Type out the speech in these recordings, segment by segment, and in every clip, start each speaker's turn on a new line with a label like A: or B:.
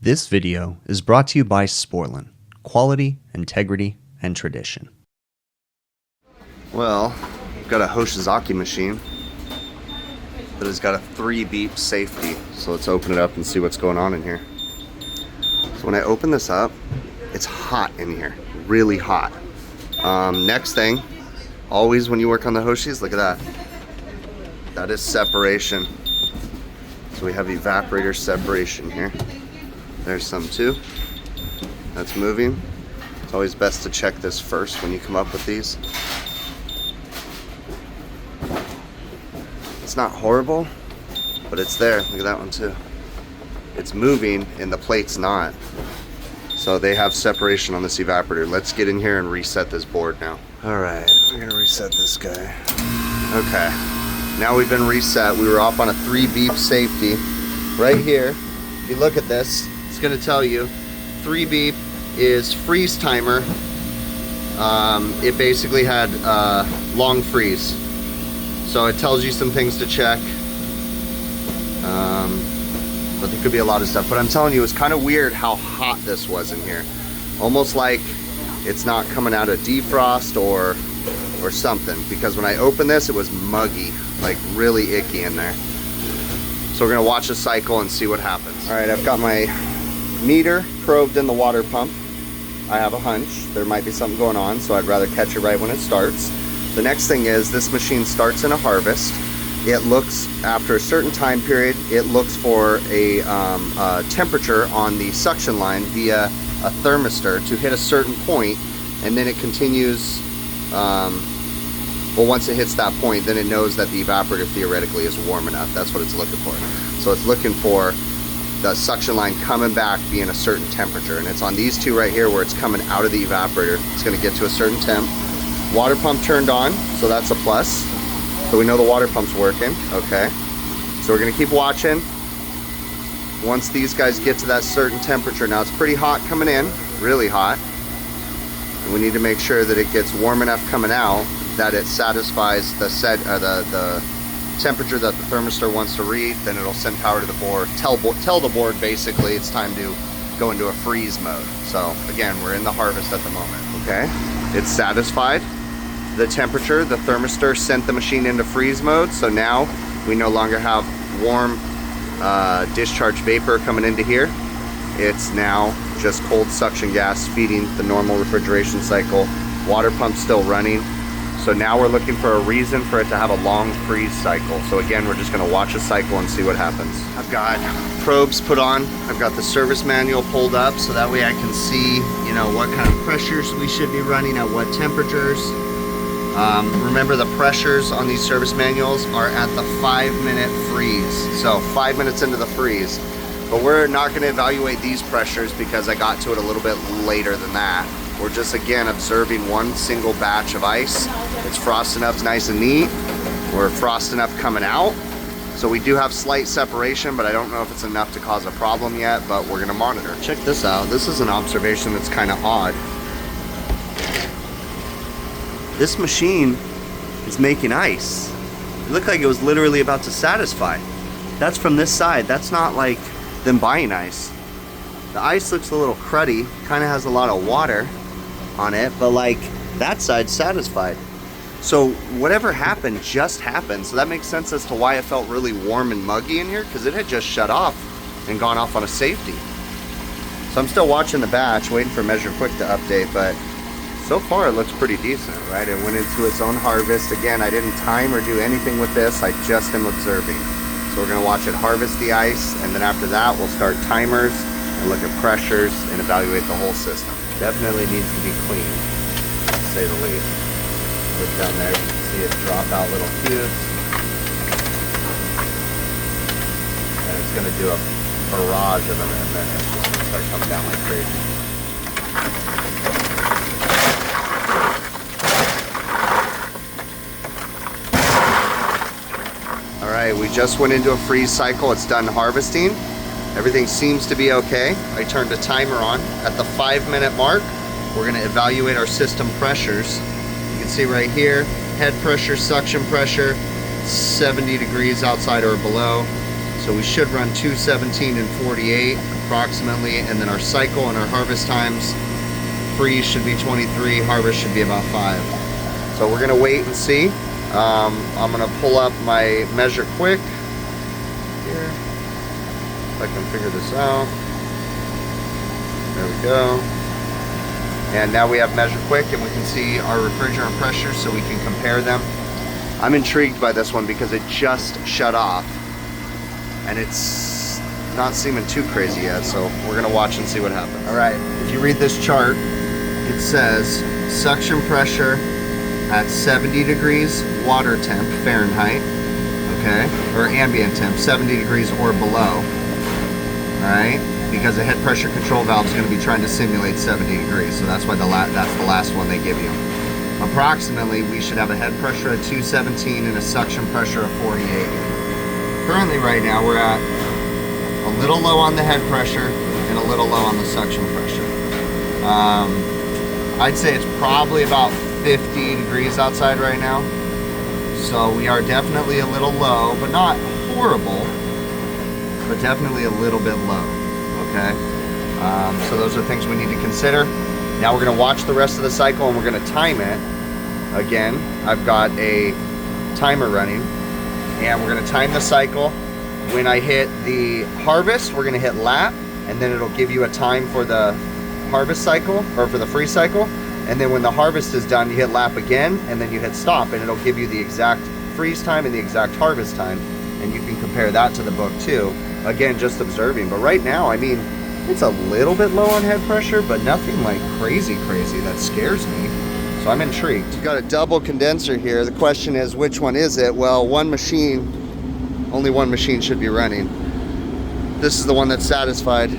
A: This video is brought to you by Sportland. Quality, integrity, and tradition. Well, I've got a Hoshizaki machine that has got a 3-beep safety. So let's open it up and see what's going on in here. So when I open this up, it's hot in here, really hot. Next thing, always when you work on the Hoshis, look at that. That is separation. So we have evaporator separation here. There's some too. That's moving. It's always best to check this first when you come up with these. It's not horrible, but it's there. Look at that one too. It's moving and the plate's not. So they have separation on this evaporator. Let's get in here and reset this board now. All right, we're gonna reset this guy. Okay, now we've been reset. We were off on a 3-beep safety. Right here, if you look at this, it's gonna tell you 3-beep is freeze timer. It basically had long freeze. So it tells you some things to check. But there could be a lot of stuff. But I'm telling you, it's kind of weird how hot this was in here. Almost like it's not coming out of defrost or something. Because when I opened this, it was muggy, like really icky in there. So we're gonna watch a cycle and see what happens. All right, I've got my meter probed in the water pump. I have a hunch there might be something going on, so I'd rather catch it right when it starts. The next thing is this machine starts in a harvest. It looks, after a certain time period, it looks for a temperature on the suction line via a thermistor to hit a certain point, and then it continues. Well, once it hits that point, then it knows that the evaporator theoretically is warm enough. That's what it's looking for. So it's looking for the suction line coming back being a certain temperature, and it's on these two right here where it's coming out of the evaporator. It's going to get to a certain temp. Water pump turned on, so that's a plus. So we know the water pump's working. Okay, so we're going to keep watching. Once these guys get to that certain temperature, now it's pretty hot coming in, really hot, and we need to make sure that it gets warm enough coming out that it satisfies the temperature that the thermistor wants to read. Then it'll send power to the board, tell the board basically it's time to go into a freeze mode. So again, we're in the harvest at the moment. Okay, it's satisfied the temperature. The thermistor sent the machine into freeze mode, so now we no longer have warm discharge vapor coming into here. It's now just cold suction gas feeding the normal refrigeration cycle. Water pump still running. So now we're looking for a reason for it to have a long freeze cycle. So again, we're just gonna watch a cycle and see what happens. I've got probes put on. I've got the service manual pulled up so that way I can see, you know, what kind of pressures we should be running at what temperatures. Remember, the pressures on these service manuals are at the 5-minute freeze. So 5 minutes into the freeze. But we're not gonna evaluate these pressures because I got to it a little bit later than that. We're just, again, observing one single batch of ice. It's frosting up nice and neat. We're frosting up coming out. So we do have slight separation, but I don't know if it's enough to cause a problem yet, but we're gonna monitor. Check this out. This is an observation that's kind of odd. This machine is making ice. It looked like it was literally about to satisfy. That's from this side. That's not like them buying ice. The ice looks a little cruddy, kind of has a lot of water on it, but like that side's satisfied. So whatever happened just happened. So that makes sense as to why it felt really warm and muggy in here, because it had just shut off and gone off on a safety. So I'm still watching the batch, waiting for Measure Quick to update, but so far it looks pretty decent, right? It went into its own harvest. Again, I didn't time or do anything with this. I just am observing. So we're gonna watch it harvest the ice, and then after that we'll start timers and look at pressures and evaluate the whole system. Definitely needs to be cleaned, to say the least. Look down there, you can see it drop out little cubes. And it's gonna do a barrage of them in a minute. It's just gonna start coming down like crazy. All right, we just went into a freeze cycle. It's done harvesting. Everything seems to be okay. I turned a timer on. At the 5-minute mark, we're gonna evaluate our system pressures. You can see right here, head pressure, suction pressure, 70 degrees outside or below. So we should run 217 and 48. approximately, and then our cycle and our harvest times, freeze should be 23, harvest should be about 5. So we're gonna wait and see. I'm gonna pull up my measure quick here, if I can figure this out. There we go. And now we have measure quick, and we can see our refrigerant pressure, so we can compare them. I'm intrigued by this one because it just shut off, and it's not seeming too crazy yet, so we're gonna watch and see what happens. All right, if you read this chart, it says suction pressure at 70 degrees water temp Fahrenheit, okay, or ambient temp, 70 degrees or below, all right, because the head pressure control valve is going to be trying to simulate 70 degrees, so that's why that's the last one they give you. Approximately, we should have a head pressure at 217 and a suction pressure of 48. Currently, right now, we're at a little low on the head pressure and a little low on the suction pressure. I'd say it's probably about 50 degrees outside right now, so we are definitely a little low, but not horrible, but definitely a little bit low, okay? So those are things we need to consider. Now we're going to watch the rest of the cycle, and we're going to time it. Again, I've got a timer running, and we're going to time the cycle. When I hit the harvest, we're going to hit lap, and then it'll give you a time for the harvest cycle, or for the freeze cycle. And then when the harvest is done, you hit lap again, and then you hit stop, and it'll give you the exact freeze time and the exact harvest time, and you can compare that to the book too. Again, just observing. But right now, I mean, it's a little bit low on head pressure, but nothing like crazy that scares me. So I'm intrigued. You've got a double condenser here. The question is, which one is it? Well, only one machine should be running. This is the one that's satisfied.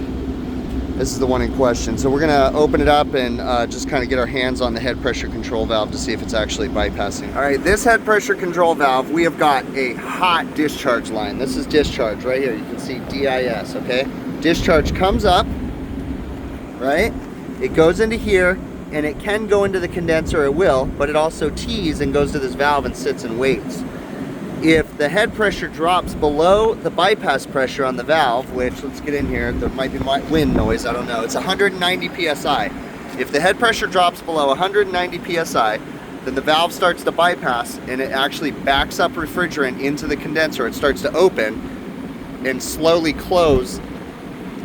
A: This is the one in question. So we're gonna open it up and just kind of get our hands on the head pressure control valve to see if it's actually bypassing. All right, this head pressure control valve, we have got a hot discharge line. This is discharge right here. You can see DIS, okay? Discharge comes up, right? It goes into here, and it can go into the condenser, it will, but it also tees and goes to this valve and sits and waits. If the head pressure drops below the bypass pressure on the valve, which, let's get in here, there might be wind noise, I don't know, it's 190 PSI. If the head pressure drops below 190 PSI, then the valve starts to bypass, and it actually backs up refrigerant into the condenser. It starts to open and slowly close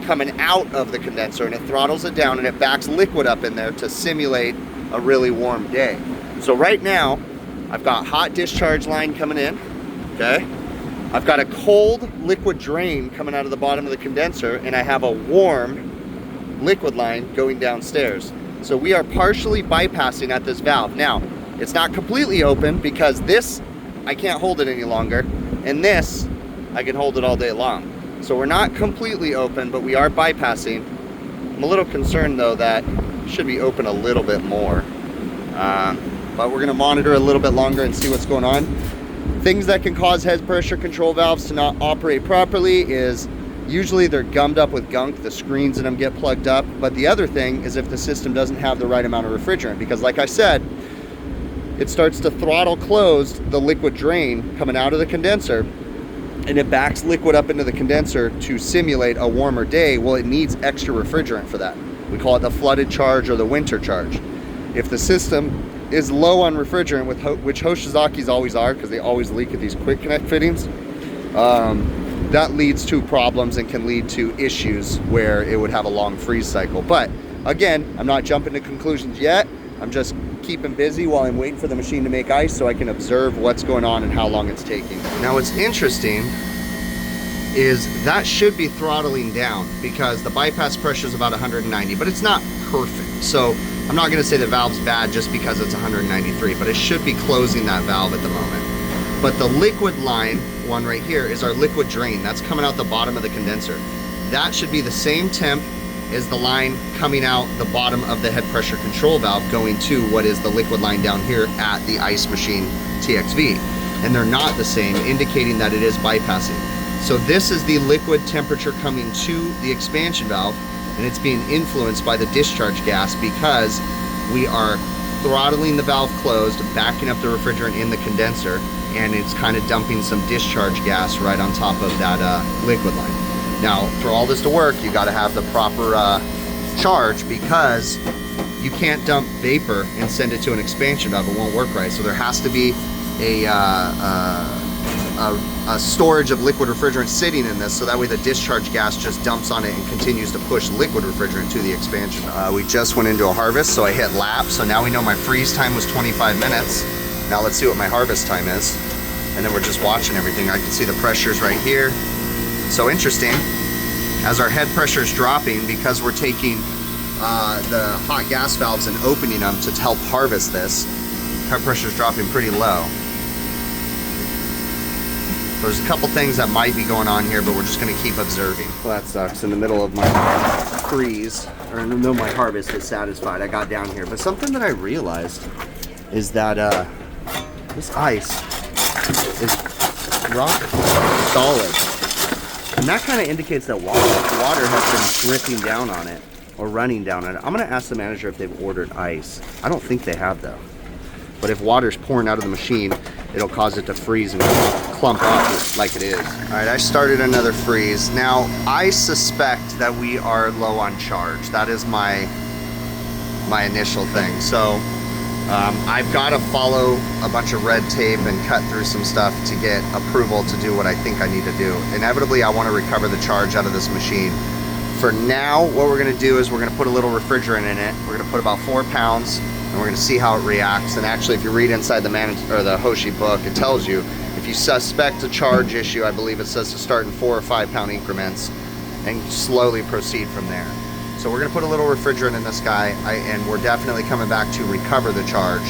A: coming out of the condenser, and it throttles it down, and it backs liquid up in there to simulate a really warm day. So right now, I've got hot discharge line coming in. Okay, I've got a cold liquid drain coming out of the bottom of the condenser, and I have a warm liquid line going downstairs. So we are partially bypassing at this valve. Now, it's not completely open because this, I can't hold it any longer, and this, I can hold it all day long. So we're not completely open, but we are bypassing. I'm a little concerned though that it should be open a little bit more. But we're gonna monitor a little bit longer and see what's going on. Things that can cause head pressure control valves to not operate properly is usually they're gummed up with gunk, the screens in them get plugged up. But the other thing is if the system doesn't have the right amount of refrigerant, because like I said, it starts to throttle closed the liquid drain coming out of the condenser, and it backs liquid up into the condenser to simulate a warmer day. Well, it needs extra refrigerant for that. We call it the flooded charge or the winter charge. If the system is low on refrigerant, which Hoshizakis always are, because they always leak at these quick connect fittings, that leads to problems and can lead to issues where it would have a long freeze cycle. But again, I'm not jumping to conclusions yet. I'm just keeping busy while I'm waiting for the machine to make ice so I can observe what's going on and how long it's taking. Now what's interesting is that should be throttling down because the bypass pressure is about 190, but it's not perfect. So I'm not going to say the valve's bad just because it's 193, but it should be closing that valve at the moment. But the liquid line one right here is our liquid drain. That's coming out the bottom of the condenser. That should be the same temp as the line coming out the bottom of the head pressure control valve going to what is the liquid line down here at the ice machine TXV. And they're not the same, indicating that it is bypassing. So this is the liquid temperature coming to the expansion valve, and it's being influenced by the discharge gas because we are throttling the valve closed, backing up the refrigerant in the condenser, and it's kind of dumping some discharge gas right on top of that liquid line. Now, for all this to work, you got to have the proper charge, because you can't dump vapor and send it to an expansion valve. It won't work right. So there has to be a storage of liquid refrigerant sitting in this, so that way the discharge gas just dumps on it and continues to push liquid refrigerant to the expansion. We just went into a harvest, so I hit lap. So now we know my freeze time was 25 minutes. Now let's see what my harvest time is. And then we're just watching everything. I can see the pressures right here. So interesting, as our head pressure is dropping, because we're taking the hot gas valves and opening them to help harvest this, head pressure is dropping pretty low. There's a couple things that might be going on here, but we're just going to keep observing. Well, that sucks. In the middle of my freeze, or in the middle of my harvest is satisfied, I got down here. But something that I realized is that this ice is rock solid. And that kind of indicates that water has been dripping down on it, or running down on it. I'm going to ask the manager if they've ordered ice. I don't think they have, though. But if water's pouring out of the machine, it'll cause it to freeze and clump up like it is. All right, I started another freeze. Now, I suspect that we are low on charge. That is my initial thing. So I've got to follow a bunch of red tape and cut through some stuff to get approval to do what I think I need to do. Inevitably, I want to recover the charge out of this machine. For now, what we're going to do is we're going to put a little refrigerant in it. We're going to put about 4 pounds, and we're going to see how it reacts. And actually, if you read inside the Hoshi book, it tells you if you suspect a charge issue, I believe it says to start in 4 or 5 pound increments and slowly proceed from there. So we're going to put a little refrigerant in this guy, and we're definitely coming back to recover the charge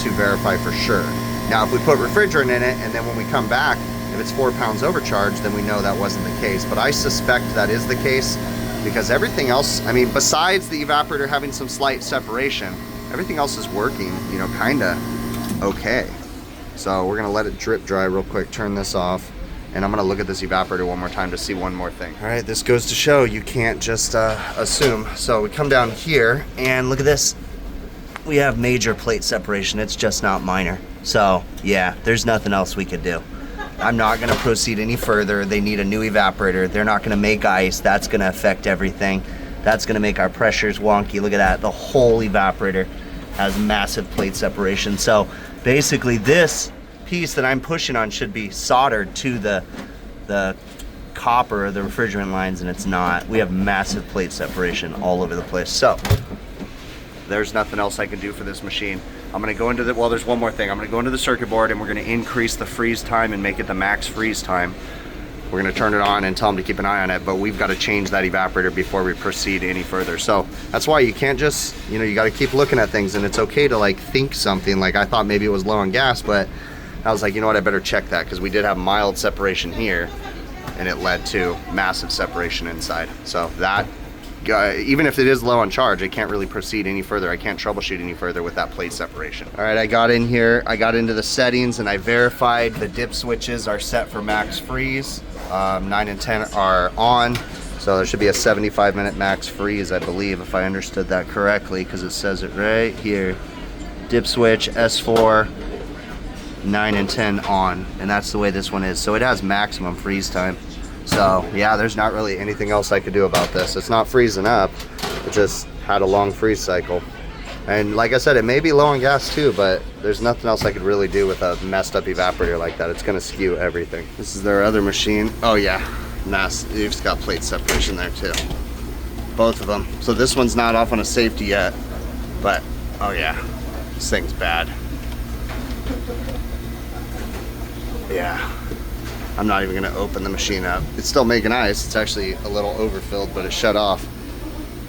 A: to verify for sure. Now, if we put refrigerant in it, and then when we come back, if it's 4 pounds overcharged, then we know that wasn't the case. But I suspect that is the case, because everything else, I mean, besides the evaporator having some slight separation, everything else is working, you know, kinda okay. So we're gonna let it drip dry real quick, turn this off, and I'm gonna look at this evaporator one more time to see one more thing. All right, this goes to show you can't just assume. So we come down here, and look at this. We have major plate separation. It's just not minor. So yeah, there's nothing else we could do. I'm not gonna proceed any further. They need a new evaporator. They're not gonna make ice. That's gonna affect everything. That's gonna make our pressures wonky. Look at that, the whole evaporator has massive plate separation. So basically this piece that I'm pushing on should be soldered to the copper, the refrigerant lines, and it's not. We have massive plate separation all over the place. So there's nothing else I can do for this machine. I'm gonna go into the, well, there's one more thing. I'm gonna go into the circuit board, and we're gonna increase the freeze time and make it the max freeze time. We're gonna turn it on and tell them to keep an eye on it, but we've got to change that evaporator before we proceed any further. So that's why you can't just, you know, you got to keep looking at things, and it's okay to like think something. Like I thought maybe it was low on gas, but I was like, you know what, I better check that, because we did have mild separation here, and it led to massive separation inside. So that, even if it is low on charge, I can't really proceed any further. I can't troubleshoot any further with that plate separation. All right, I got in here, I got into the settings, and I verified the dip switches are set for max freeze. 9 and 10 are on, so there should be a 75-minute max freeze, I believe, if I understood that correctly, because it says it right here. Dip switch, S4, 9 and 10 on, and that's the way this one is. So it has maximum freeze time. So yeah, there's not really anything else I could do about this. It's not freezing up, it just had a long freeze cycle. And like I said, it may be low on gas too, but there's nothing else I could really do with a messed up evaporator like that. It's gonna skew everything. This is their other machine. Oh yeah, you've got plate separation there too. Both of them. So this one's not off on a safety yet, but oh yeah, this thing's bad. Yeah, I'm not even gonna open the machine up. It's still making ice. It's actually a little overfilled, but it shut off.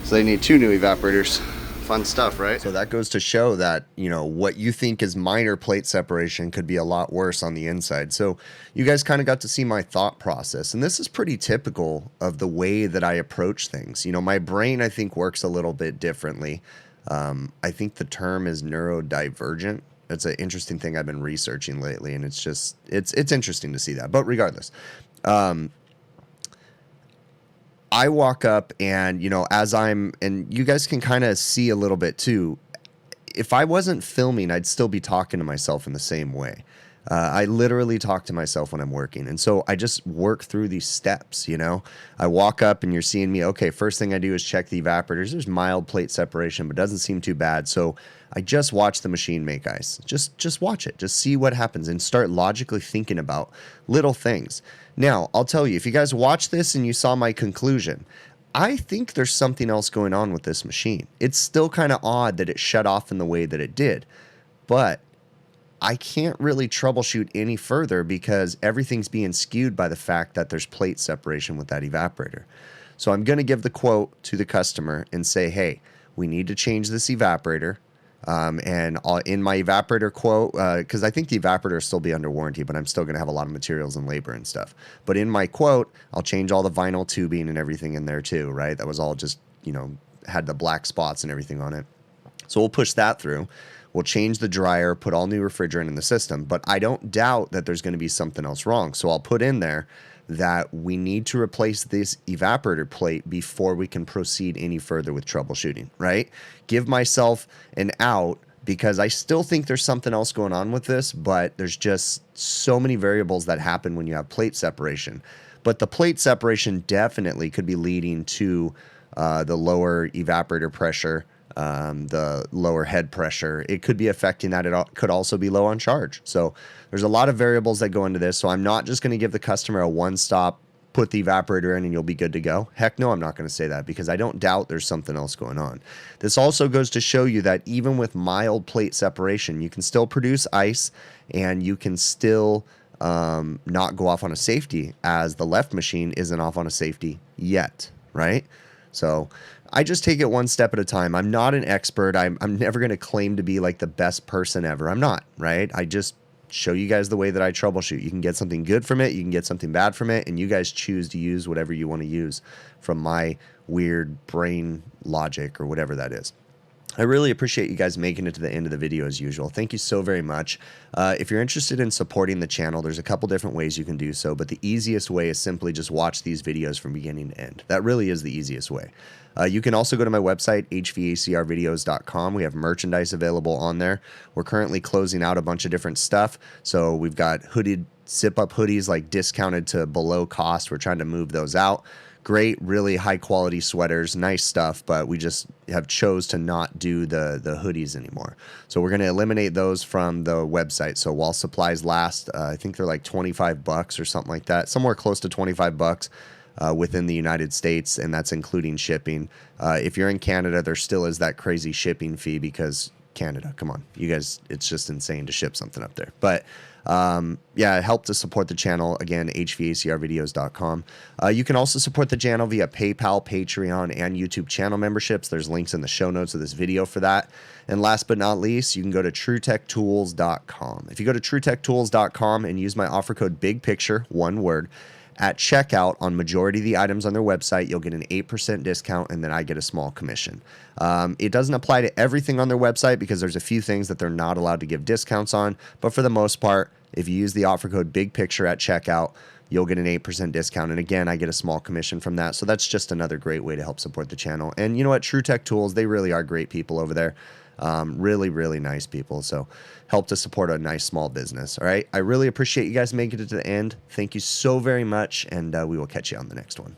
A: So they need 2 new evaporators. Fun stuff, right? So that goes to show that, you know, what you think is minor plate separation could be a lot worse on the inside. So you guys kind of got to see my thought process, and this is pretty typical of the way that I approach things. You know, my brain, I think, works a little bit differently. I think the term is neurodivergent. It's an interesting thing I've been researching lately, and it's just, it's interesting to see that. But regardless, I walk up, and, you know, and you guys can kind of see a little bit too, if I wasn't filming, I'd still be talking to myself in the same way.
B: I literally talk to myself when I'm working. And so I just work through these steps, you know. I walk up and you're seeing me, okay, first thing I do is check the evaporators. There's mild plate separation, but doesn't seem too bad. So I just watch the machine make ice. Just watch it. Just see what happens and start logically thinking about little things. Now, I'll tell you, if you guys watch this and you saw my conclusion, I think there's something else going on with this machine. It's still kind of odd that it shut off in the way that it did, but I can't really troubleshoot any further because everything's being skewed by the fact that there's plate separation with that evaporator. So I'm going to give the quote to the customer and say, hey, we need to change this evaporator. In my evaporator quote, because I think the evaporator will still be under warranty, but I'm still going to have a lot of materials and labor and stuff. But in my quote, I'll change all the vinyl tubing and everything in there too, right? That was all just, you know, had the black spots and everything on it. So we'll push that through. We'll change the dryer, put all new refrigerant in the system. But I don't doubt that there's going to be something else wrong. So I'll put in there that we need to replace this evaporator plate before we can proceed any further with troubleshooting, right? Give myself an out because I still think there's something else going on with this, but there's just so many variables that happen when you have plate separation. But the plate separation definitely could be leading to the lower evaporator pressure, the lower head pressure. It could be affecting that. It could also be low on charge. So there's a lot of variables that go into this. So I'm not just going to give the customer a one-stop, put the evaporator in and you'll be good to go. Heck no, I'm not going to say that because I don't doubt there's something else going on. This also goes to show you that even with mild plate separation, you can still produce ice and you can still not go off on a safety, as the left machine isn't off on a safety yet, right? So I just take it one step at a time. I'm not an expert. I'm never going to claim to be like the best person ever. I'm not, right? I just show you guys the way that I troubleshoot. You can get something good from it. You can get something bad from it. And you guys choose to use whatever you want to use from my weird brain logic or whatever that is. I really appreciate you guys making it to the end of the video as usual. Thank you so very much. If you're interested in supporting the channel, there's a couple different ways you can do so, but the easiest way is simply just watch these videos from beginning to end. That really is the easiest way. You can also go to my website, hvacrvideos.com. We have merchandise available on there. We're currently closing out a bunch of different stuff. So we've got hooded zip-up hoodies, like discounted to below cost. We're trying to move those out. Great, really high quality sweaters, nice stuff, but we just have chose to not do the hoodies anymore. So we're going to eliminate those from the website. So while supplies last, I think they're like $25 or something like that, somewhere close to $25 within the United States, and that's including shipping. If you're in Canada, there still is that crazy shipping fee because Canada, come on, you guys, it's just insane to ship something up there. But yeah, help to support the channel. Again, hvacrvideos.com. You can also support the channel via PayPal, Patreon, and YouTube channel memberships. There's links in the show notes of this video for that. And last but not least, you can go to TrueTechTools.com. If you go to TrueTechTools.com and use my offer code BIGPICTURE, one word, at checkout on majority of the items on their website, you'll get an 8% discount, and then I get a small commission. It doesn't apply to everything on their website because there's a few things that they're not allowed to give discounts on, but for the most part, if you use the offer code BIGPICTURE at checkout, you'll get an 8% discount, and again, I get a small commission from that, so that's just another great way to help support the channel. And you know what, True Tech Tools, they really are great people over there. Really, really nice people. So help to support a nice small business. All right. I really appreciate you guys making it to the end. Thank you so very much. And we will catch you on the next one.